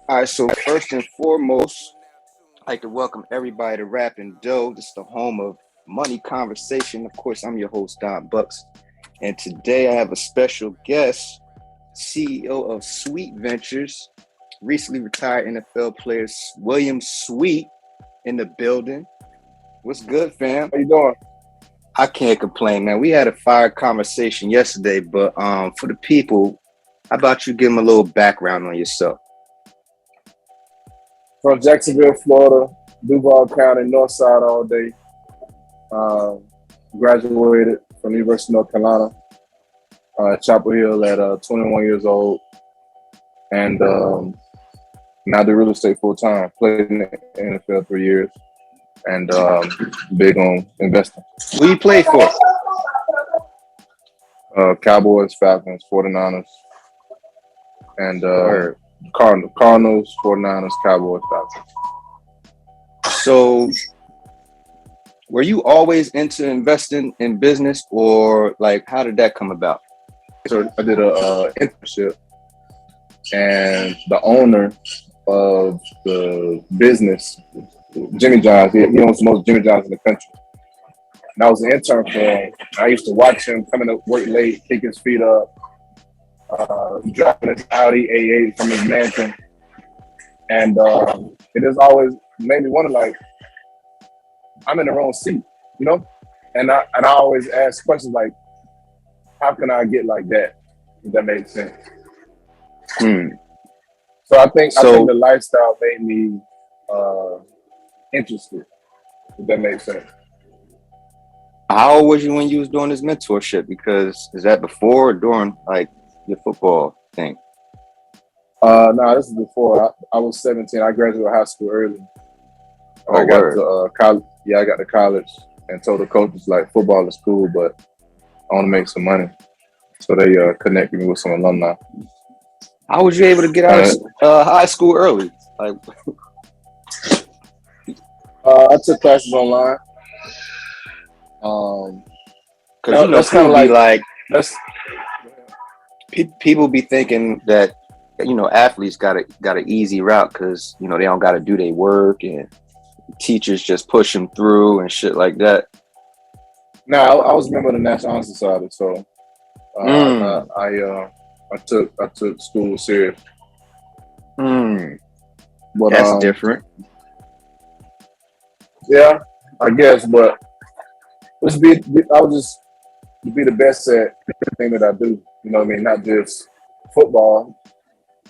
All right, so first and foremost, I'd like to welcome everybody to Rap and Dough. This is the home of money conversation. Of course, I'm your host, Don Bucks. And today I have a special guest, CEO of Sweet Ventures, recently retired NFL player William Sweet in the building. What's good, fam? How you doing? I can't complain, man. We had a fire conversation yesterday, but for the people, how about you give them a little background on yourself? From Jacksonville, Florida, Duval County, North Side all day. Um, Graduated from the University of North Carolina, Chapel Hill at 21 years old, and now do real estate full time. Played in the NFL 3 years, and big on investing. Who you play for? Cowboys, Falcons, 49ers, and Word. Cardinals, 49ers, Cowboys, Falcons. So were you always into investing in business, or like how did that come about? So I did a internship, and the owner of the business, Jimmy John's, he owns the most Jimmy John's in the country. And I was an intern for him. I used to watch him coming to work late, kick his feet up, driving his Audi A8 from his mansion, and it has always made me wonder, like, I'm in the wrong seat, you know? And I always ask questions like, how can I get like that? If that makes sense. Hmm. So I think So the lifestyle made me interested. If that makes sense. how old was you when you was doing this mentorship? Because is that before or during like your football thing? No, this is before I was 17. I graduated high school early. Oh, I got word. to college. Yeah, I got to college and told the coaches like football is cool, but I want to make some money. So they connected me with some alumni. How was you able to get out of Uh, high school early? Like, I took classes online. Um, because you know, that's kind people of be like like, that's people be thinking that athletes got an easy route because they don't got to do their work and teachers just push them through and shit like that. now. I was a member of the National Honor Society, so Mm, I took school serious. mm, But that's different. yeah, I guess. But I would just be the best at everything that I do. You know what I mean? Not just football.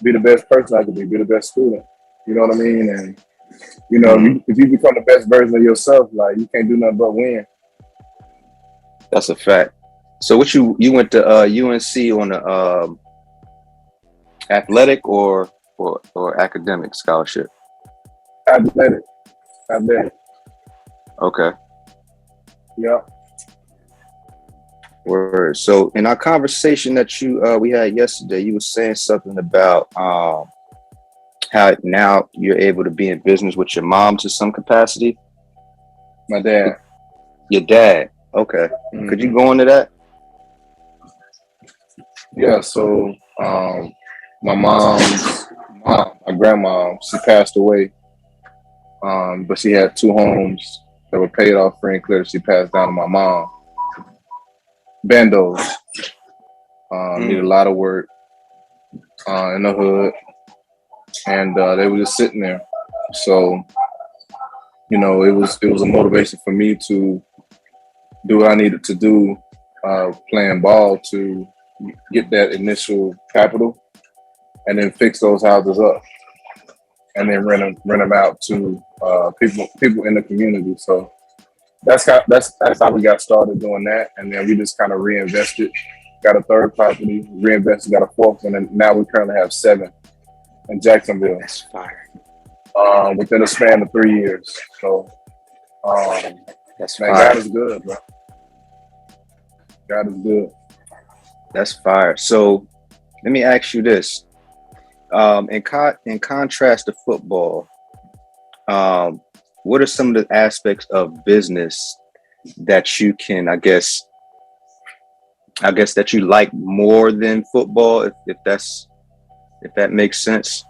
Be the best person I could be the best student. You know what I mean? And Hmm. if you become the best version of yourself, like you can't do nothing but win. That's a fact. So what you went to UNC on a athletic or academic scholarship? Athletic, athletic. Okay. Yeah. Word. So in our conversation that you we had yesterday, you were saying something about how now you're able to be in business with your mom to some capacity. My dad. Your dad. Okay. Could you Hmm. go into that? Yeah. So my mom's mom, my grandma, she passed away. But she had two homes that were paid off free and clear. She passed down to my mom. Bandos needed a Mm. lot of work in the hood, and they were just sitting there. So it was a motivation for me to do what I needed to do, playing ball to get that initial capital, and then fix those houses up, and then rent them out to people in the community. So that's how we got started doing that, and then we just kind of reinvested. Got a third property, reinvested, got a fourth one, and now we currently have seven in Jacksonville That's fire. within a span of 3 years. So, um, That's man, God fire. is good, bro. God is good. That's fire. So let me ask you this. In contrast to football, um, what are some of the aspects of business that you can, I guess that you like more than football, if that makes sense.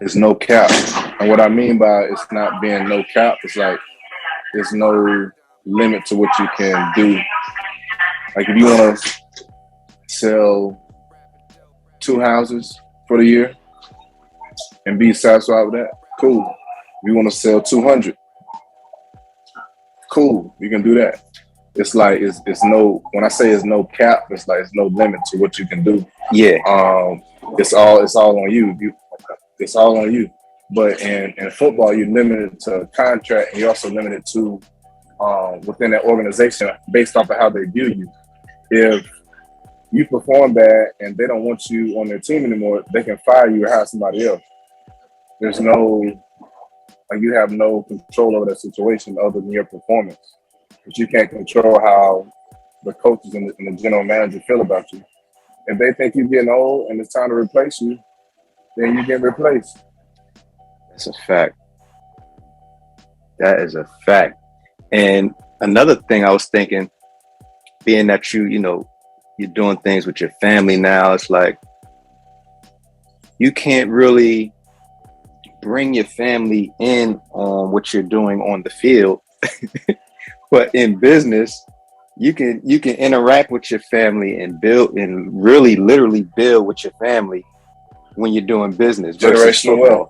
It's no cap. And what I mean by it's not being no cap, it's like there's no limit to what you can do. Like if you want to sell 2 houses for the year and be satisfied with that, cool. If you want to sell 200, cool, you can do that. It's like it's no, when I say it's no cap, it's like it's no limit to what you can do. Yeah. It's all on you. It's all on you. But in football, you're limited to contract, and you're also limited to within that organization based off of how they view you. If you perform bad and they don't want you on their team anymore, they can fire you or hire somebody else. There's no, like, you have no control over that situation other than your performance. But you can't control how the coaches and the general manager feel about you. If they think you're getting old and it's time to replace you, then you get replaced. That's a fact. That is a fact. And another thing I was thinking, being that you're doing things with your family now, it's like you can't really bring your family in on what you're doing on the field. But in business, you can interact with your family and build and really literally build with your family when you're doing business. Generational wealth.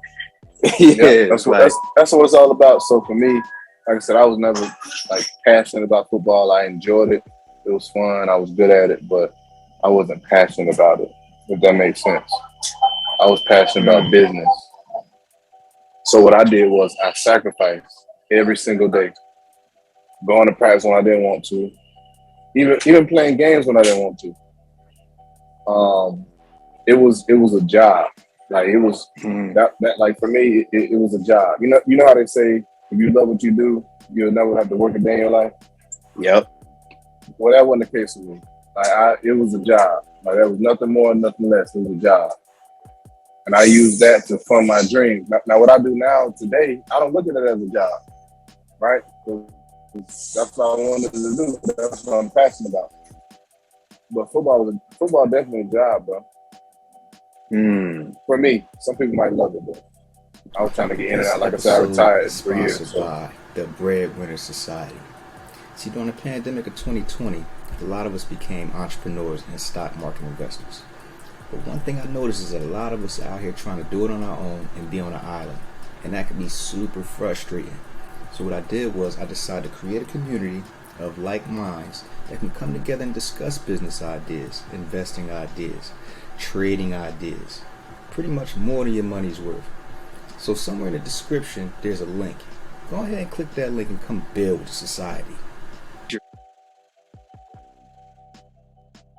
Yeah, that's what it's all about. So for me, like I said, I was never like passionate about football. I enjoyed it. It was fun. I was good at it, but I wasn't passionate about it, if that makes sense. I was passionate about business. So what I did was I sacrificed every single day. Going to practice when I didn't want to. Even playing games when I didn't want to. It was a job. Like it was that like for me, it was a job. You know how they say if you love what you do, you'll never have to work a day in your life. Yep. Well, that wasn't the case with me. Like it was a job. Like there was nothing more, nothing less. It was a job, and I used that to fund my dreams. Now, what I do now today, I don't look at it as a job, right? That's what I wanted to do. That's what I'm passionate about. But football definitely a job, bro. For me, some people might love it, but I was trying to get in and out. Like I said, I retired for years. Sponsored by the Breadwinner Society. See, during the pandemic of 2020, a lot of us became entrepreneurs and stock market investors. But one thing I noticed is that a lot of us are out here trying to do it on our own and be on an island. And that can be super frustrating. So what I did was I decided to create a community of like minds that can come together and discuss business ideas, investing ideas, trading ideas, pretty much more than your money's worth. So somewhere in the description there's a link. Go ahead and click that link and come build with the society.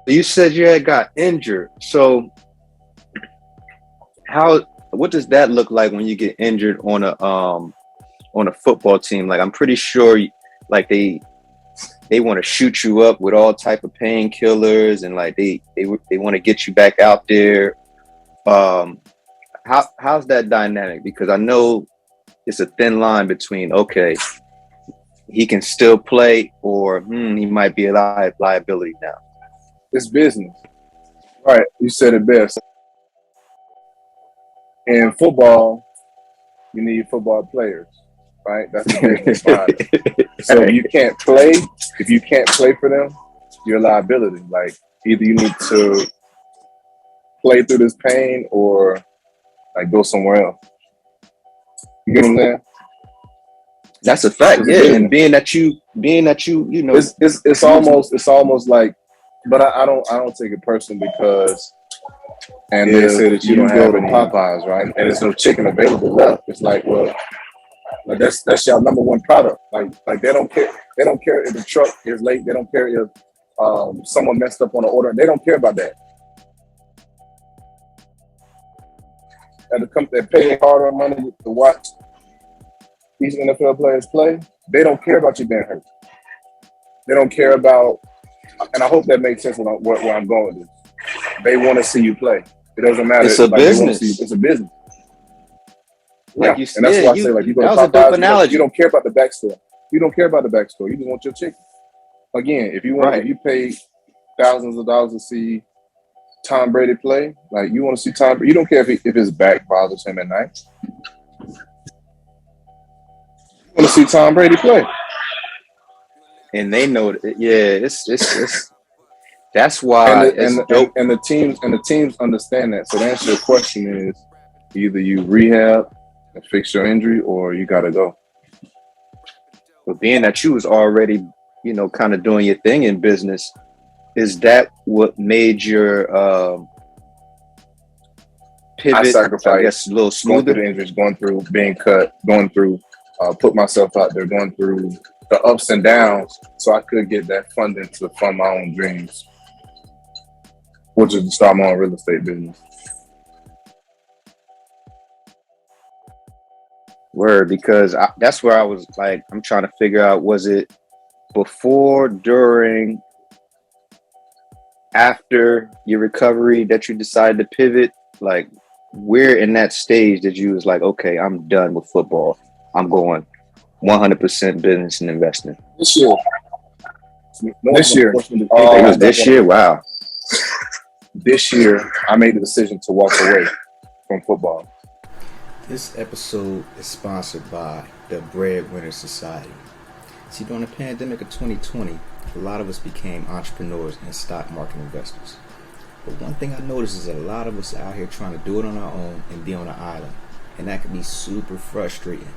You said you had got injured. So what does that look like when you get injured on a football team? Like I'm pretty sure like they want to shoot you up with all type of painkillers and like they want to get you back out there. How's that dynamic? Because I know it's a thin line between, okay, he can still play or he might be a liability now. It's business. Right. You said it best. In football, you need football players, right? That's the business behind it. So if you can't play for them, you're a liability. Like either you need to play through this pain or like go somewhere else. You get what I'm saying? That's a fact, yeah. And being that you know, it's almost like, but I don't take it personally because, and they say that you don't go to Popeyes, right? And there's no chicken available left. It's like, well, like that's your number one product. Like they don't care. They don't care if the truck is late. They don't care if someone messed up on the order. They don't care about that. And they pay hard money to watch these NFL players play. They don't care about you being hurt. They don't care about, and I hope that makes sense where I'm going with this. They want to see you play. It doesn't matter. It's a business. It's a business. Like you said, and that's why I say, like, you go to Popeyes, you don't care about the backstory. You don't care about the backstory. You just want your chicken. Again, if you pay thousands of dollars to see Tom Brady play. Like you want to see Tom. You don't care if his back bothers him at night. You want to see Tom Brady play. And they know that, yeah, it's that's And why the, it's and, dope. and the teams understand that. So the answer to your question is either you rehab and fix your injury, or you got to go. But being that you was already, kind of doing your thing in business, is that what made your I pivot, I guess, sacrificed a little going through smoother? the injuries, going through being cut, going through put myself out there, going through the ups and downs, so I could get that funding to fund my own dreams, which is to start my own real estate business. Word, because that's where I was like, I'm trying to figure out, was it before, during, after your recovery that you decided to pivot? Like, where in that stage that you was like, okay, I'm done with football. I'm going 100% business and investing. This year, this year, It was this year. Wow. this year, I made the decision to walk away from football. This episode is sponsored by the Breadwinner Society. See, during the pandemic of 2020, a lot of us became entrepreneurs and stock market investors. But one thing I noticed is that a lot of us out here trying to do it on our own and be on an island. And that can be super frustrating.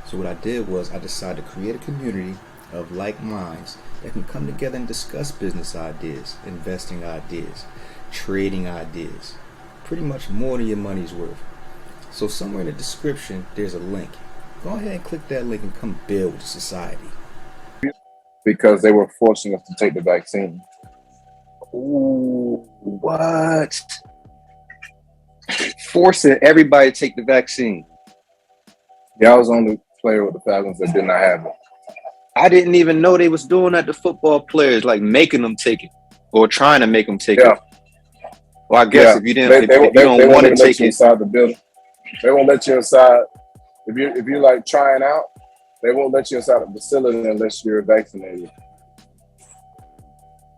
So what I did was I decided to create a community of like minds that can come together and discuss business ideas, investing ideas, trading ideas. Pretty much more than your money's worth. So somewhere in the description, there's a link. Go ahead and click that link and come build a society. Because they were forcing us to take the vaccine. Ooh, what? Forcing everybody to take the vaccine. Yeah, I was the only player with the Falcons that did not have it. I didn't even know they was doing that to football players, like making them take it or trying to make them take it. Well, I guess if you didn't, if you don't want to take it inside the building, they won't let you inside. If you're like trying out, they won't let you inside the facility unless you're vaccinated.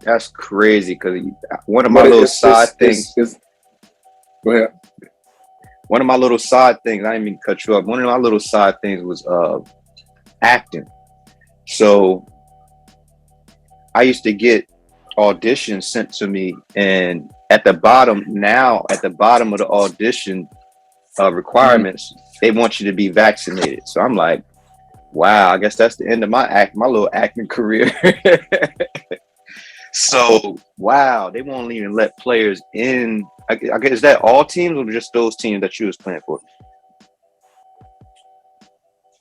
That's crazy, because one of my little side things. Go ahead. One of my little side things, I didn't mean to cut you up. One of my little side things was acting. So I used to get auditions sent to me, and at the bottom of the audition requirements, they want you to be vaccinated. So I'm like, wow, I guess that's the end of my little acting career. So wow, they won't even let players in. I guess, is that all teams or just those teams that you was playing for?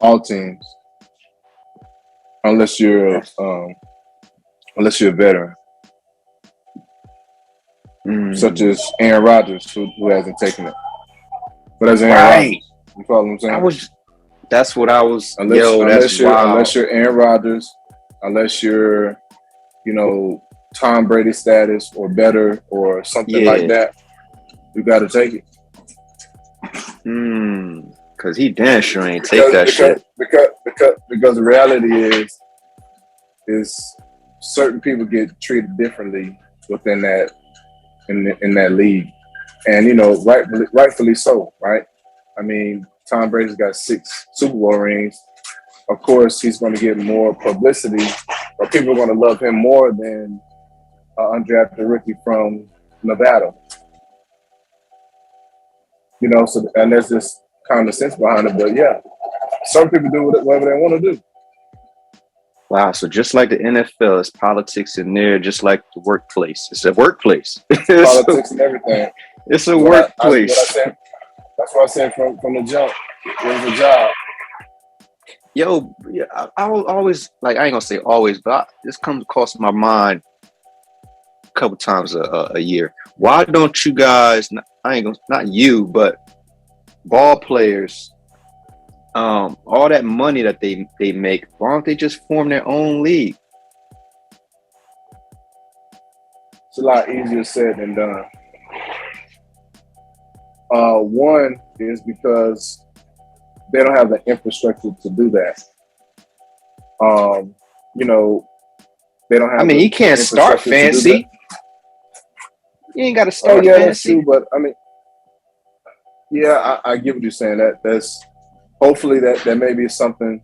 All teams, unless you're a veteran, such as Aaron Rodgers, who hasn't taken it. But as Aaron Rodgers, you follow what I'm saying? That's what I was. Unless you're Aaron Rodgers, unless you're, Tom Brady status or better or something like that, you got to take it. Because he damn sure ain't take that shit. Because the reality is certain people get treated differently within that in that league, and rightfully so, right? I mean, Tom Brady's got 6 Super Bowl rings. Of course, he's going to get more publicity, but people are going to love him more than undrafted rookie from Nevada. So and there's this common sense behind it, but yeah, some people do whatever they want to do. Wow, so just like the NFL, it's politics in there, just like the workplace. It's a workplace. Politics and everything. It's a workplace. That's what I said from the jump. It was a job. Yo, I will always, like, I ain't gonna say always, but this comes across my mind a couple times a year. Why don't you guys, not you, but ball players, all that money that they make, why don't they just form their own league? It's a lot easier said than done. One is because they don't have the infrastructure to do that. They don't have. I mean, you can't start fancy. You ain't got to Oh start yeah, that's true. fancy. But I mean, yeah, I get what you're saying. That's hopefully that may be something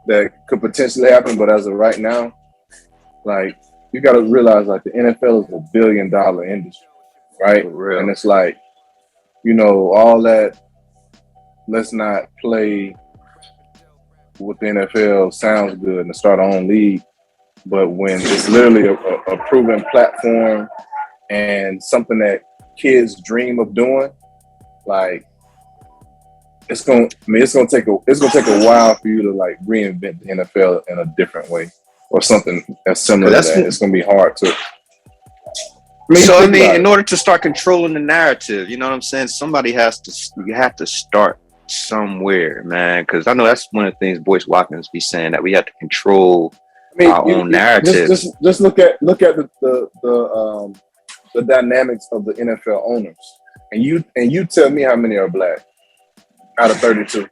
that could potentially happen. But as of right now, like you got to realize, like the NFL is $1 billion industry, right? For And real. it's like all that. Let's not play with the NFL sounds good and start our own league. But when it's literally a proven platform and something that kids dream of doing, like it's gonna take a while for you to like reinvent the NFL in a different way or something that's Cause similar to that's that. It's gonna be hard to. so. I Think mean, about in it. order to start controlling the narrative, you know what I'm saying? Somebody has to. You have to start somewhere, man. Because I know that's one of the things Boyce Watkins be saying, that we have to control I mean, our own you narratives. just look at the dynamics of the NFL owners, and you tell me how many are black out of 32.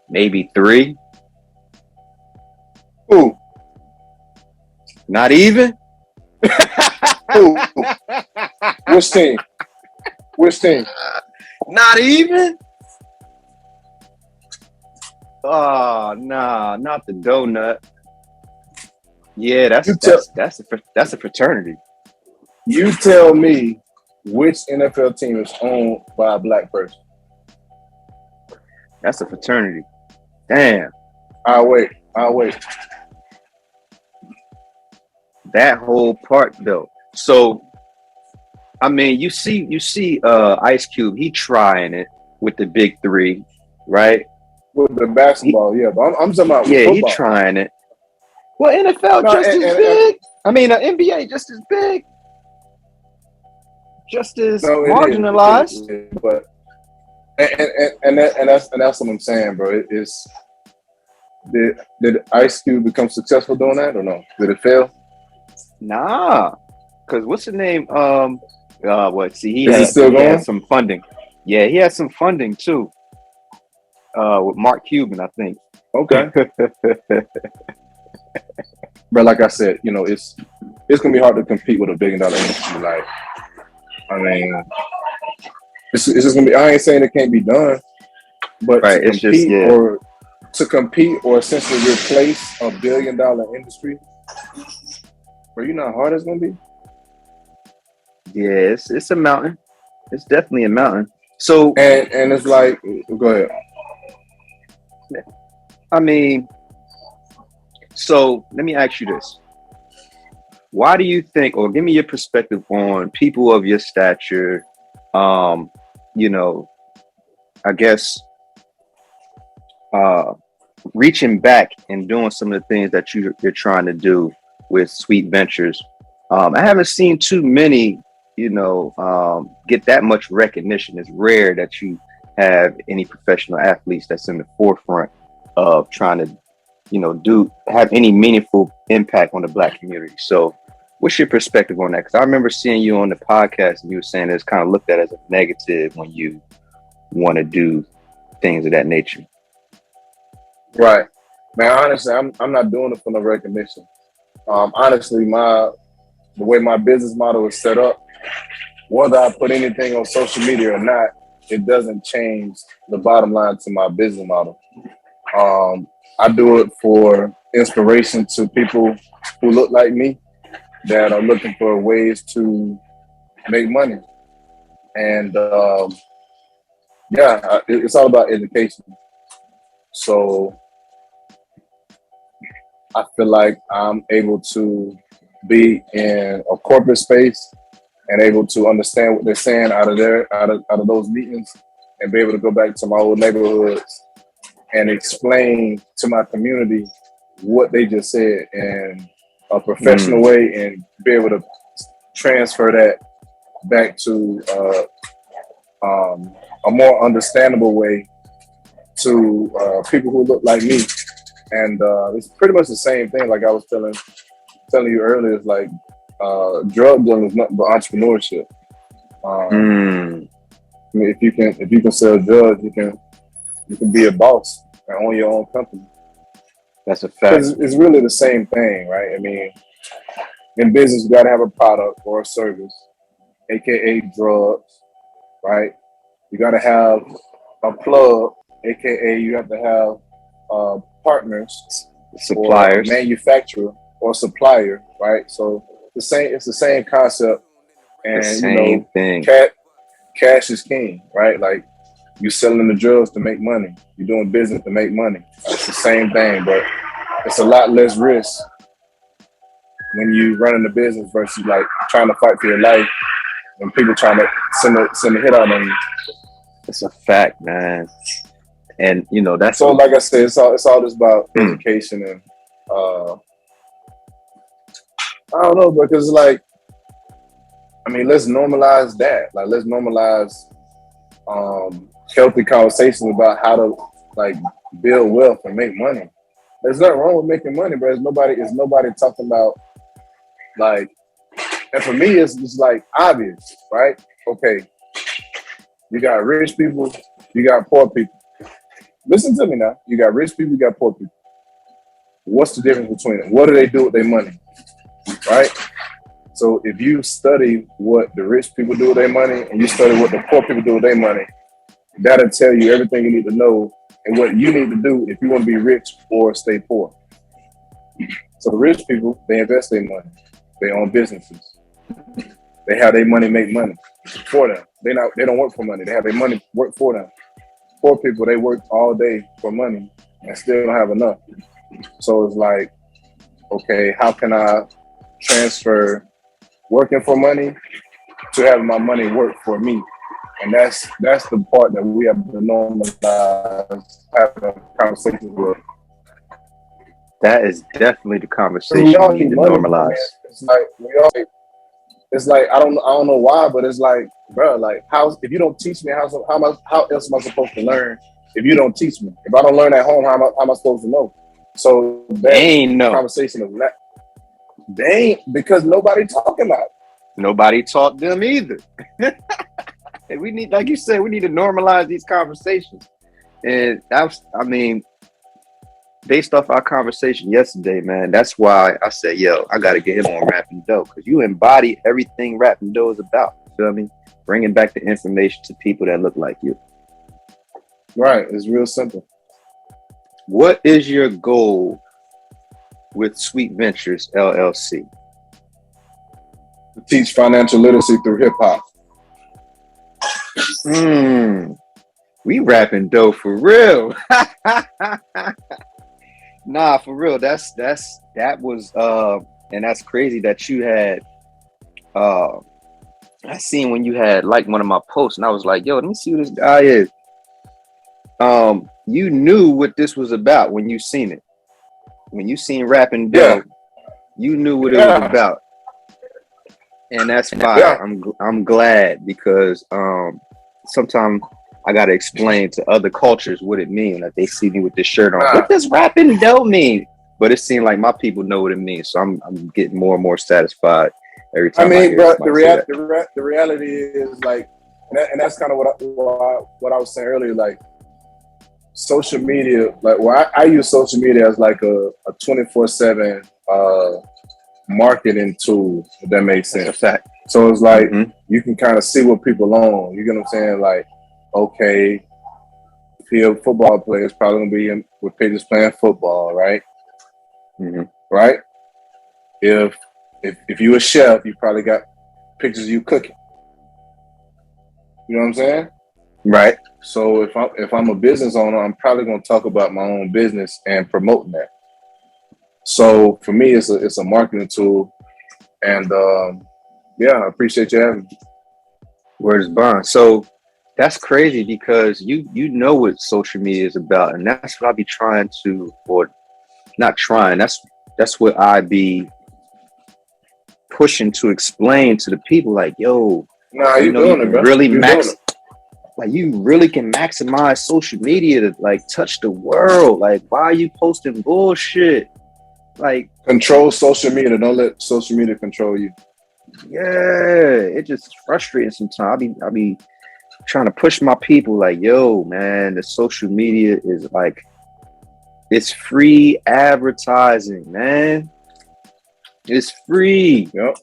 Maybe three. Who? Not even. Who? Which team? Which team? Not even. Oh nah, not the donut. Yeah, You tell that's a fraternity. you tell me which NFL team is owned by a black person. That's a fraternity. Damn, I'll wait. I'll wait. that whole part though. So I mean, you see, Ice Cube. He trying it with the big three, right? With the He, basketball, yeah, but I'm talking about with yeah, he football. trying it. Well, NFL No, just as big. I mean, NBA just as big, just as no, it is, marginalized. but and that's what I'm saying, bro. It's did Ice Cube become successful doing that or no? Did it fail? Nah, because what's the name? What? See, Is it still he had going? some funding. Yeah, he had some funding too. With Mark Cuban, I think. Okay, but like I said, it's gonna be hard to compete with $1 billion industry. Like, I mean, it's just gonna be. I ain't saying it can't be done, but Right. It's just yeah, to compete or essentially replace $1 billion industry, bro, you know how hard it's gonna be. yeah. It's a mountain. It's definitely a mountain. So And it's like, go ahead. I mean, so let me ask you this: why do you think, or give me your perspective on people of your stature? Um, you know, I guess uh, reaching back and doing some of the things that you're trying to do with Sweet Ventures. I haven't seen too many, get that much recognition. It's rare that you have any professional athletes that's in the forefront of trying to, do have any meaningful impact on the Black community. So, what's your perspective on that? Because I remember seeing you on the podcast and you were saying it's kind of looked at as a negative when you want to do things of that nature. Right, man. Honestly, I'm not doing it for no recognition. Honestly, the way my business model is set up, whether I put anything on social media or not, it doesn't change the bottom line to my business model. I do it for inspiration to people who look like me that are looking for ways to make money. And yeah, it's all about education. So I feel like I'm able to be in a corporate space and able to understand what they're saying out of those meetings and be able to go back to my old neighborhoods and explain to my community what they just said in a professional Mm, way and be able to transfer that back to a more understandable way to people who look like me. And it's pretty much the same thing. Like I was telling you earlier, it's like drug dealing is nothing but entrepreneurship. Um, mm, I mean, if you can sell drugs, you can be a boss and own your own company. that's a fact. Because it's really the same thing, right? I mean, In business, you got to have a product or a service, aka drugs, right? You got to have a plug, aka you have to have partners or a Suppliers, manufacturer or supplier, right? So it's the same concept, the and same thing. cash is king, right? Like you selling the drugs to make money, you're doing business to make money. It's the same thing, but it's a lot less risk when you running the business versus like trying to fight for your life when people trying to send a hit out on you. It's a fact, man. And that's So like I said, it's all just about mm, education and I don't know, because like I mean, let's normalize that. Like let's normalize healthy conversations about how to like build wealth and make money. There's nothing wrong with making money, but it's nobody talking about like. And for me, it's just like obvious, right? Okay, you got rich people, you got poor people. Listen to me now. You got rich people, you got poor people. What's the difference between them? What do they do with their money, right? So if you study what the rich people do with their money and you study what the poor people do with their money, that'll tell you everything you need to know and what you need to do if you want to be rich or stay poor. So the rich people, they invest their money. They own businesses. They have their money make money for them. They don't work for money. They have their money work for them. Poor people, they work all day for money and still don't have enough. So it's like, okay, how can I transfer working for money to having my money work for me? And that's the part that we have to normalize having conversations with. that is definitely the We conversation all we need need to money, man. normalize. It's like it's like I don't know why, but it's like, bro, like how if you don't teach me how else am I supposed to learn if you don't teach me? If I don't learn at home, how am I supposed to know? So They that ain't no. conversation of that, they ain't because nobody talking about it. Nobody taught them either. And we need, like you said, we need to normalize these conversations. And I mean, based off our conversation yesterday, man, that's why I said, yo, I got to get him on Rapping Dough because you embody everything Rapping Dough is about. You feel me? Bringing back the information to people that look like you. Right, it's real simple. What is your goal with Sweet Ventures LLC? To teach financial literacy through hip hop. We rapping dough for real. Nah, for real. That was and that's crazy that you had I seen when you had like one of my posts and I was like, yo, let me see who this guy is. You knew what this was about when you seen it. When you seen Rapping Dough, you knew what it was about. And that's fire. I'm glad because sometimes I gotta explain to other cultures what it means. Like they see me with this shirt on. What does Rapping Dough mean? But it seemed like my people know what it means. So I'm getting more and more satisfied every time. I mean, bro, the reality is like, and that's kind of what I was saying earlier. Like social media, like I use social media as like a 24/7 marketing tool, if that makes sense. So it's like you can kind of see what people on. You get what I'm saying? Like, okay, field football players probably gonna be in with pictures playing football, right? Right? If you a chef, you probably got pictures of you cooking. You know what I'm saying? Right. So if I'm a business owner, I'm probably gonna talk about my own business and promoting that. So for me, it's a marketing tool, and I appreciate you having me. Word is bond. So that's crazy because you know what social media is about, and that's what I be trying to, or not trying. That's what I be pushing to explain to the people. Like, yo, you doing it, bro. Really like you really can maximize social media to like touch the world. Like, why are you posting bullshit? Like, control social media. Don't let social media control you. Yeah, it just frustrating sometimes. I be trying to push my people like, yo, man, the social media is like, it's free advertising, man. It's free. Yep.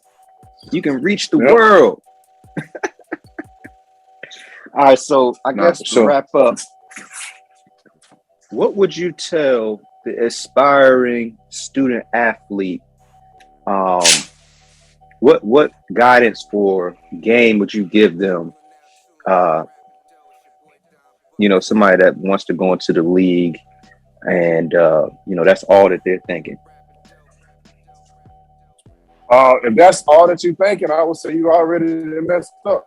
You can reach the Yep. world. All right, so I guess to sure. wrap up, what would you tell the aspiring student athlete? What guidance for game would you give them? Somebody that wants to go into the league, and that's all that they're thinking. If that's all that you're thinking, I would say you already messed up.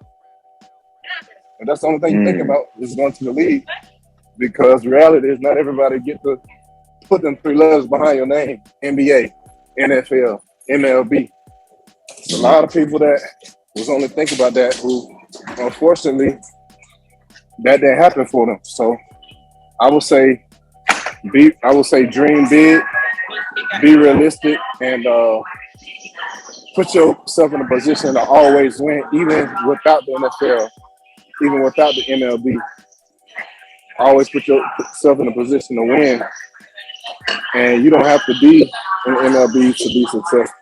And that's the only thing you think about is going to the league. Because reality is not everybody get to put them 3 letters behind your name. NBA, NFL, MLB. A lot of people that was only thinking about that who, unfortunately, that didn't happen for them. So I would say dream big, be realistic, and put yourself in a position to always win, even without the NFL, even without the MLB. Always put yourself in a position to win, and you don't have to be in the MLB to be successful.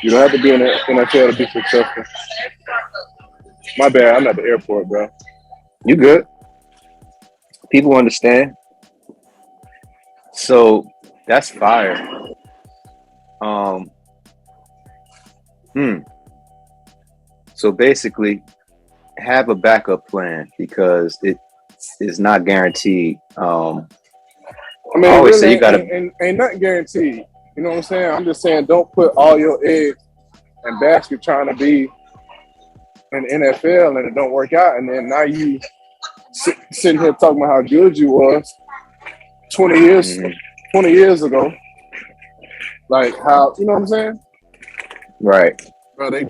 You don't have to be in the NFL to be successful. My bad, I'm at the airport, bro. You good? People understand. So that's fire. So basically, have a backup plan because it is not guaranteed. I mean, I always really say you gotta. ain't nothing guaranteed. You know what I'm saying? I'm just saying, don't put all your eggs in basket trying to be in the NFL and it don't work out, and then now you sitting here talking about how good you was 20 years ago. Like how, you know what I'm saying? Right. Bro, they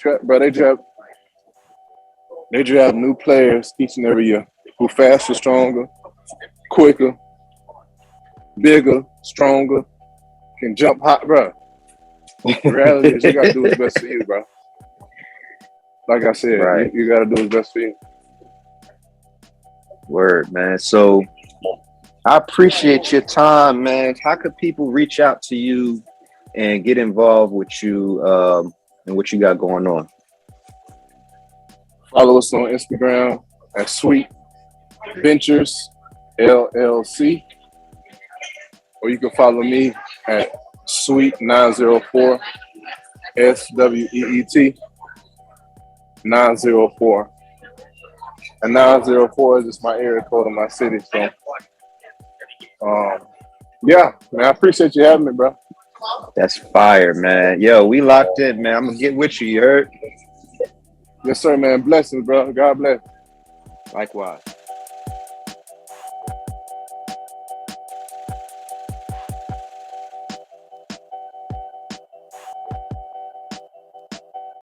draft new players each and every year who faster, stronger, quicker, bigger, stronger, can jump high, bro. The reality is you gotta do what's best for you, bro. Like I said, Right. you gotta do what's best for you. Word, man. So I appreciate your time, man. How could people reach out to you and get involved with you and what you got going on? Follow us on Instagram at Sweet Ventures LLC, or you can follow me at Sweet 904 SWEET 904. And 904 is just my area code in my city. So, yeah, man, I appreciate you having me, bro. That's fire, man. Yo, we locked in, man. I'm gonna get with you. You heard? Yes, sir, man. Blessings, bro. God bless. Likewise.